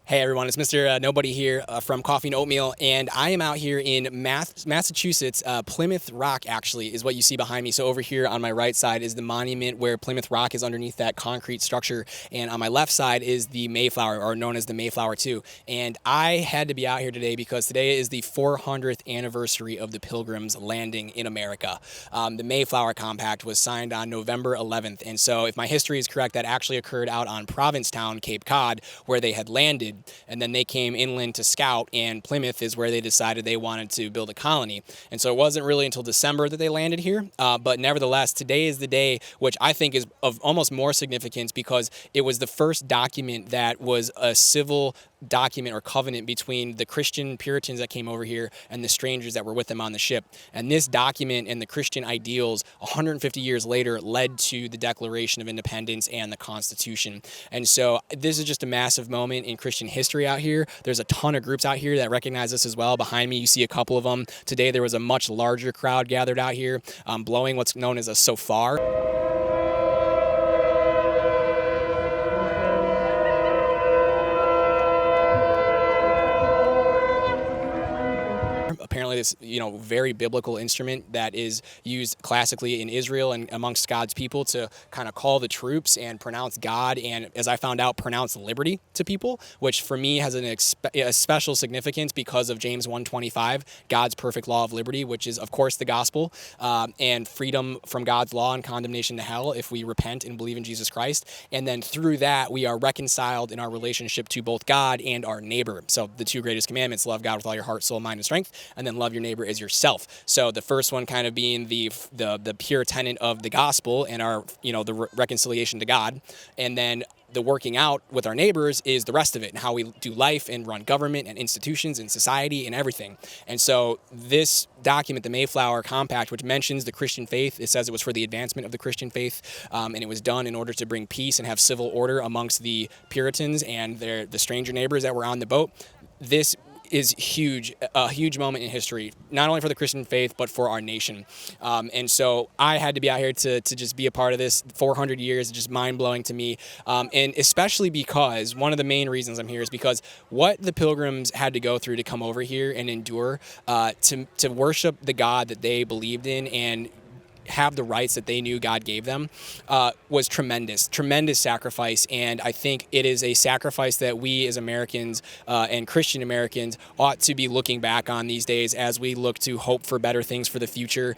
Hey everyone, it's Mr. Nobody here from Coffee and Oatmeal, and I am out here in Massachusetts. Plymouth Rock actually is what you see behind me. So over here on my right side is the monument where Plymouth Rock is underneath that concrete structure, and on my left side is the Mayflower, or known as the Mayflower 2. And I had to be out here today because today is the 400th anniversary of the Pilgrims landing in America. The Mayflower Compact was signed on November 11th, and so if my history is correct, that actually occurred out on Provincetown, Cape Cod, where they had landed. And then they came inland to scout, and Plymouth is where they decided they wanted to build a colony. And so it wasn't really until December that they landed here, but nevertheless, today is the day which I think is of almost more significance because it was the first document that was a civil document or covenant between the Christian Puritans that came over here and the strangers that were with them on the ship. And this document and the Christian ideals 150 years later led to the Declaration of Independence and the Constitution. And so this is just a massive moment in Christian history out here. There's a ton of groups out here that recognize this as well. Behind me you see a couple of them. Today there was a much larger crowd gathered out here blowing what's known as a shofar. Apparently this, very biblical instrument that is used classically in Israel and amongst God's people to kind of call the troops and pronounce God and, as I found out, pronounce liberty to people, which for me has a special significance because of James 1:25, God's perfect law of liberty, which is, of course, the gospel, and freedom from God's law and condemnation to hell if we repent and believe in Jesus Christ. And then through that, we are reconciled in our relationship to both God and our neighbor. So the two greatest commandments, love God with all your heart, soul, mind, and strength, and then love your neighbor as yourself. So the first one kind of being the pure tenet of the gospel and our, the reconciliation to God. And then the working out with our neighbors is the rest of it and how we do life and run government and institutions and society and everything. And so this document, the Mayflower Compact, which mentions the Christian faith, it says it was for the advancement of the Christian faith, and it was done in order to bring peace and have civil order amongst the Puritans and the stranger neighbors that were on the boat. This is huge, a huge moment in history, not only for the Christian faith, but for our nation. And so I had to be out here to just be a part of this. 400 years, just mind-blowing to me. And especially because one of the main reasons I'm here is because what the Pilgrims had to go through to come over here and endure, to worship the God that they believed in and have the rights that they knew God gave them, was tremendous sacrifice. And I think it is a sacrifice that we as Americans and Christian Americans ought to be looking back on these days as we look to hope for better things for the future,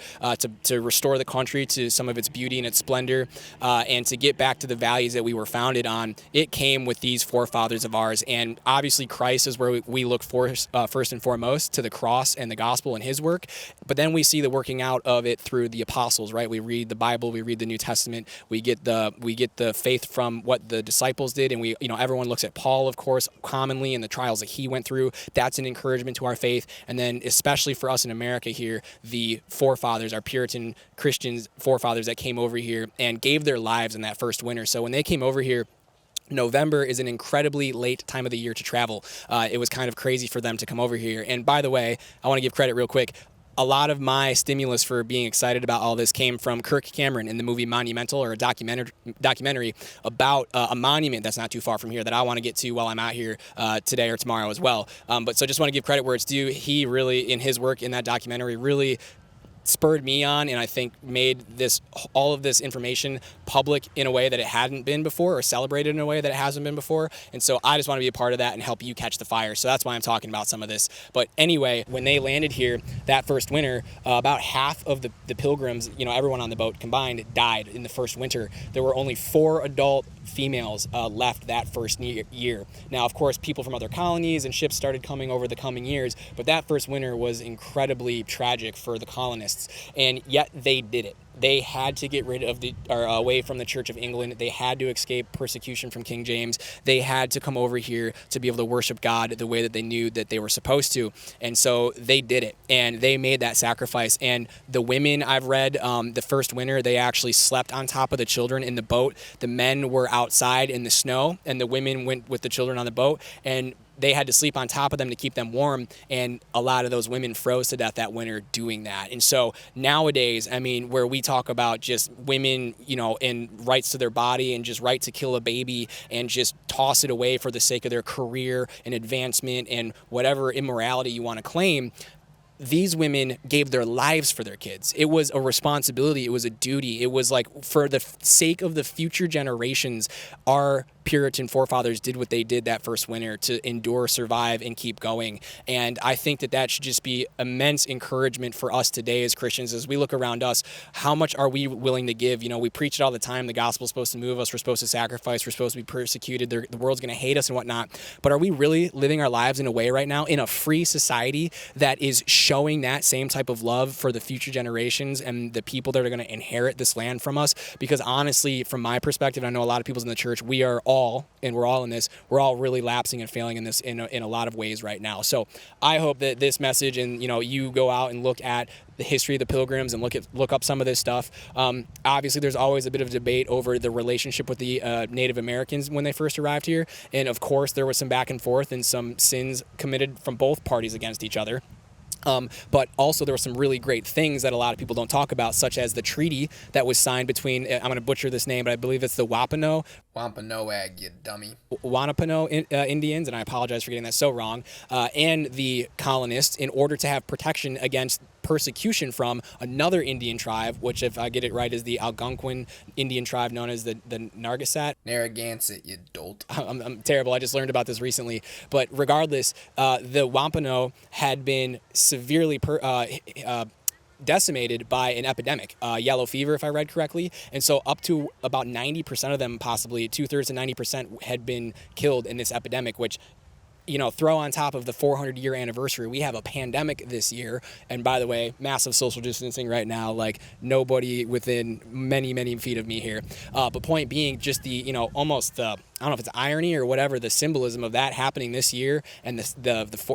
to restore the country to some of its beauty and its splendor, and to get back to the values that we were founded on. It came with these forefathers of ours, and obviously Christ is where we look for, first and foremost, to the cross and the gospel and his work, but then we see the working out of it through the apostles. Right? We read the Bible, we read the New Testament, we get the faith from what the disciples did, and everyone looks at Paul, of course, commonly, and the trials that he went through. That's an encouragement to our faith. And then especially for us in America here, the forefathers, our Puritan Christians forefathers that came over here and gave their lives in that first winter. So when they came over here, November is an incredibly late time of the year to travel. It was kind of crazy for them to come over here. And by the way, I want to give credit real quick. A lot of my stimulus for being excited about all this came from Kirk Cameron in the movie Monumental, or a documentary about a monument that's not too far from here that I want to get to while I'm out here today or tomorrow as well. But so just want to give credit where it's due. He really, in his work in that documentary, really spurred me on, and I think made all of this information public in a way that it hadn't been before, or celebrated in a way that it hasn't been before. And so I just want to be a part of that and help you catch the fire. So that's why I'm talking about some of this. But anyway, when they landed here that first winter, about half of the Pilgrims, everyone on the boat combined, died in the first winter. There were only 4 adult females left that first year. Now, of course, people from other colonies and ships started coming over the coming years, but that first winter was incredibly tragic for the colonists, and yet they did it. They had to get rid of away from the Church of England. They had to escape persecution from King James. They had to come over here to be able to worship God the way that they knew that they were supposed to. And so they did it, and they made that sacrifice. And the women, I've read, the first winter, they actually slept on top of the children in the boat. The men were outside in the snow, and the women went with the children on the boat. And they had to sleep on top of them to keep them warm, and a lot of those women froze to death that winter doing that. And so nowadays, I mean, where we talk about just women, you know, and rights to their body and just right to kill a baby and just toss it away for the sake of their career and advancement and whatever immorality you want to claim, these women gave their lives for their kids. It was a responsibility. It was a duty. It was like, for the sake of the future generations, our Puritan forefathers did what they did that first winter to endure, survive, and keep going. And I think that that should just be immense encouragement for us today as Christians. As we look around us, how much are we willing to give? You know, we preach it all the time. The gospel's supposed to move us. We're supposed to sacrifice. We're supposed to be persecuted. The world's going to hate us and whatnot. But are we really living our lives in a way right now in a free society that is showing that same type of love for the future generations and the people that are going to inherit this land from us? Because honestly, from my perspective, I know a lot of people in the church, we are all, and we're all in this, we're all really lapsing and failing in this in a lot of ways right now. So I hope that this message, and, you know, you go out and look at the history of the Pilgrims and look up some of this stuff. Obviously, there's always a bit of debate over the relationship with the Native Americans when they first arrived here. And of course, there was some back and forth and some sins committed from both parties against each other. But also there were some really great things that a lot of people don't talk about, such as the treaty that was signed between, I'm going to butcher this name, but I believe it's the Wampanoag, you dummy. Wanapano Indians, and I apologize for getting that so wrong, and the colonists, in order to have protection against persecution from another Indian tribe, which, if I get it right, is the Algonquin Indian tribe known as the Narragansett. Narragansett, you dolt. I'm terrible. I just learned about this recently. But regardless, the Wampano had been severely decimated by an epidemic, yellow fever, if I read correctly. And so up to about 90% of them, possibly 2/3 to 90%, had been killed in this epidemic, which, you know, throw on top of the 400-year anniversary. We have a pandemic this year. And by the way, massive social distancing right now, like nobody within many, many feet of me here. But point being, just the, you know, almost the, I don't know if it's irony or whatever, the symbolism of that happening this year, and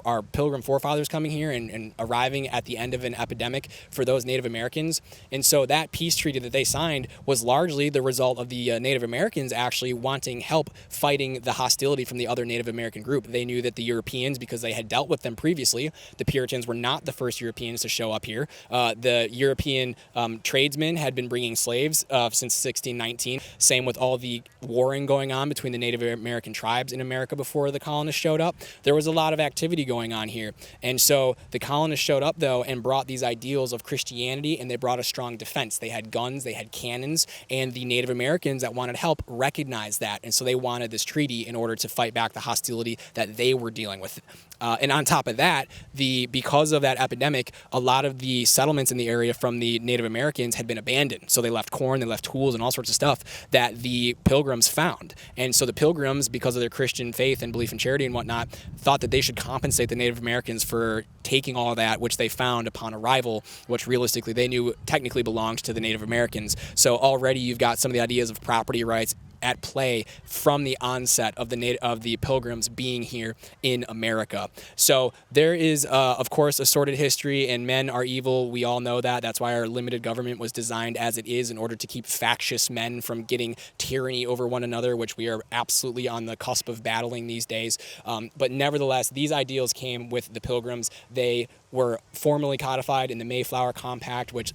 our Pilgrim forefathers coming here and arriving at the end of an epidemic for those Native Americans. And so that peace treaty that they signed was largely the result of the Native Americans actually wanting help fighting the hostility from the other Native American group. They knew that the Europeans, because they had dealt with them previously, the Puritans were not the first Europeans to show up here. The European tradesmen had been bringing slaves since 1619. Same with all the warring going on between the Native American tribes in America before the colonists showed up. There was a lot of activity going on here. And so the colonists showed up, though, and brought these ideals of Christianity, and they brought a strong defense. They had guns, they had cannons, and the Native Americans that wanted help recognized that. And so they wanted this treaty in order to fight back the hostility that they were dealing with. And on top of that, because of that epidemic, a lot of the settlements in the area from the Native Americans had been abandoned. So they left corn, they left tools, and all sorts of stuff that the Pilgrims found. And so the Pilgrims, because of their Christian faith and belief in charity and whatnot, thought that they should compensate the Native Americans for taking all that, which they found upon arrival, which realistically they knew technically belonged to the Native Americans. So already you've got some of the ideas of property rights at play from the onset of the Pilgrims being here in America. So there is, of course, a sordid history, and men are evil. We all know that. That's why our limited government was designed as it is, in order to keep factious men from getting tyranny over one another, which we are absolutely on the cusp of battling these days. But nevertheless, these ideals came with the Pilgrims. They were formally codified in the Mayflower Compact, which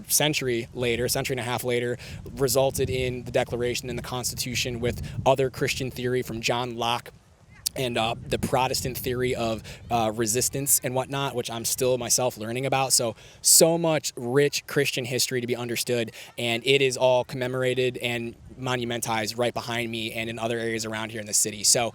century and a half later, resulted in the Declaration and the Constitution, with other Christian theory from John Locke and the Protestant theory of resistance and whatnot, which I'm still myself learning about. So much rich Christian history to be understood, and it is all commemorated and monumentized right behind me and in other areas around here in the city. So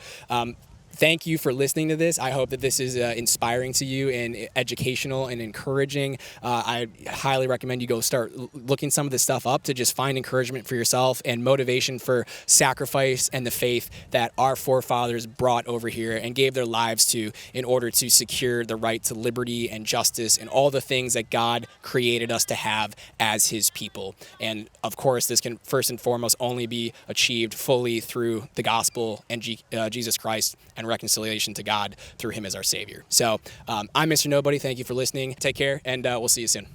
thank you for listening to this. I hope that this is inspiring to you and educational and encouraging. I highly recommend you go start looking some of this stuff up to just find encouragement for yourself and motivation for sacrifice and the faith that our forefathers brought over here and gave their lives to in order to secure the right to liberty and justice and all the things that God created us to have as his people. And of course, this can first and foremost only be achieved fully through the gospel and Jesus Christ and reconciliation to God through him as our Savior. So I'm Mr. Nobody. Thank you for listening. Take care, and we'll see you soon.